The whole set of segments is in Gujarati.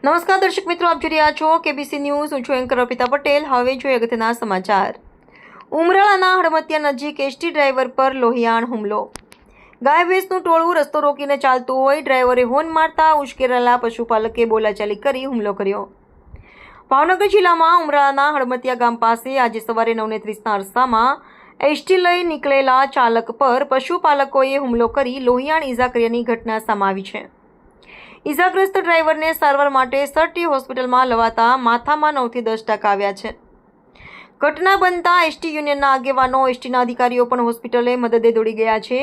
નમસ્કાર દર્શક મિત્રો, આપ જોઈ રહ્યા છો કેબીસી ન્યૂઝ. હું છું એન્કર અર્પિતા પટેલ. હવે જોઈએ અગત્યના સમાચાર. ઉમરાળાના હડમતિયા નજીક એસટી ડ્રાઈવર પર લોહિયાણ હુમલો. ગાય ભેંસનું ટોળું રસ્તો રોકીને ચાલતું હોય, ડ્રાઈવરે હોર્ન મારતા ઉશ્કેરાયેલા પશુપાલકે બોલાચાલી કરી હુમલો કર્યો. ભાવનગર જિલ્લામાં ઉમરાળાના હડમતિયા ગામ પાસે આજે સવારે 9:30ના અરસામાં એસટી લઈ નીકળેલા ચાલક પર પશુપાલકોએ હુમલો કરી લોહિયાણ ઈજા કર્યાની ઘટના સામે આવી છે. ઈજાગ્રસ્ત ડ્રાઈવરને સારવાર માટે સરટી હોસ્પિટલમાં લવાતા માથામાં 9 થી 10 ટકા આવ્યા છે. ઘટના બનતા એસટી યુનિયનના આગેવાનો, એસટીના અધિકારીઓ પણ હોસ્પિટલે મદદે દોડી ગયા છે.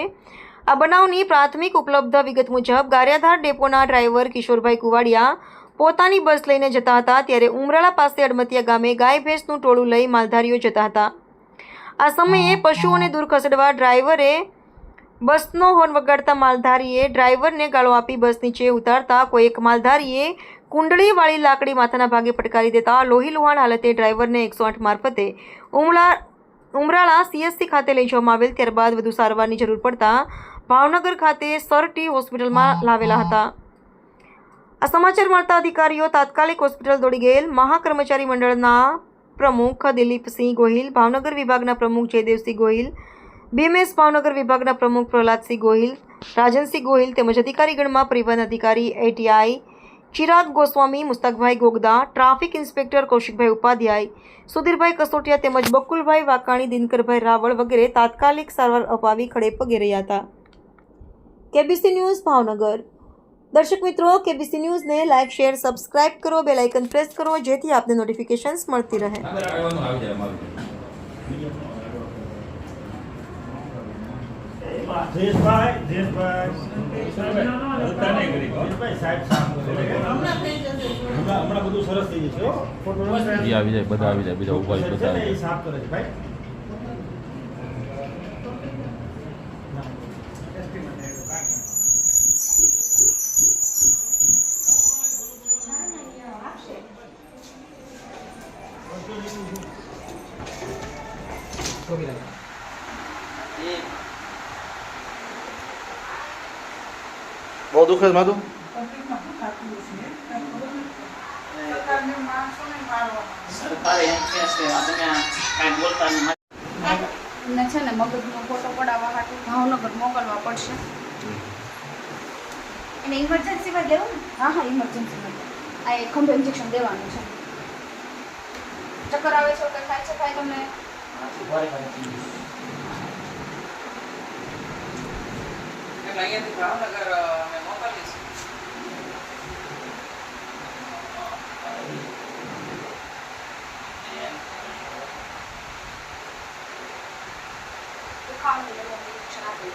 આ બનાવની પ્રાથમિક ઉપલબ્ધ વિગત મુજબ ગારિયાધાર ડેપોના ડ્રાઈવર કિશોરભાઈ કુવાડિયા પોતાની બસ લઈને જતા હતા, ત્યારે ઉમરાળા પાસે હડમતિયા ગામે ગાય ભેંસનું ટોળું લઈ માલધારીઓ જતા હતા. આ સમયે પશુઓને દૂર ખસેડવા ડ્રાઈવરે બસનો હોર્ન વગાડતા માલધારીએ ડ્રાઈવરને ગાળો આપી બસ નીચે ઉતારતા કોઈ એક માલધારીએ કુંડળીવાળી લાકડી માથાના ભાગે ફટકારી દેતા લોહીલુહાણ હાલતે ડ્રાઈવરને 108 મારફતે ઉમરાળા CSC ખાતે લઈ જવામાં આવેલ. ત્યારબાદ વધુ સારવારની જરૂર પડતા ભાવનગર ખાતે સરટી હોસ્પિટલમાં લાવેલા હતા. આ સમાચાર મળતા અધિકારીઓ તાત્કાલિક હોસ્પિટલ દોડી ગયેલ. મહાકર્મચારી મંડળના પ્રમુખ દિલીપસિંહ ગોહિલ, ભાવનગર વિભાગના પ્રમુખ જયદેવસિંહ ગોહિલ, BMS ભાવનગર વિભાગના પ્રમુખ પ્રહલાદસિંહ ગોહિલ, રાજનસિંહ ગોહિલ તેમજ અધિકારીગણમાં પરિવહન અધિકારી ATI Chirag Goswami, Mustakbhai ગોગદા, traffic inspector Kaushikbhai Upadhyay, સુધીરભાઈ કસોટિયા તેમજ બકુલભાઈ વાકાણી, દિનકરભાઈ રાવળ વગેરે તાત્કાલિક સારવાર અપાવી ખડે પગે રહ્યા હતા. KBC news Bhavnagar. દર્શક મિત્રો, કેબીસી ન્યૂઝને લાઇક, શેર, સબસ્ક્રાઇબ કરો, બેલ આઇકન પ્રેસ કરો જેથી આપને નોટિફિકેશન્સ મળતી રહે. હમણાં બધું સરસ થઈ જશે. આવી જાય, બધા આવી જાય, બીજા ઉભા બધા સાફ કરે છે ભાઈ. બહુ દુઃખ છે મારું. સરકારે એમ કહે છે તમે કાંઈ બોલતા નહીં. છે ને મગજનો ફોટો પડાવવા માટે ભાવનગર મોકલવા પડશે. એને ઇમરજન્સીમાં દેવું ને? હા, ઇમરજન્સીમાં આ એક ખંભે ઇન્જેક્શન દેવાનું છે. ચક્કર આવે છે કે થાય છે ભાઈ તમને? અહીંયાથી ભાવનગર અમે મોકલીશું. ખાવાનું ઇન્જેક્શન આપી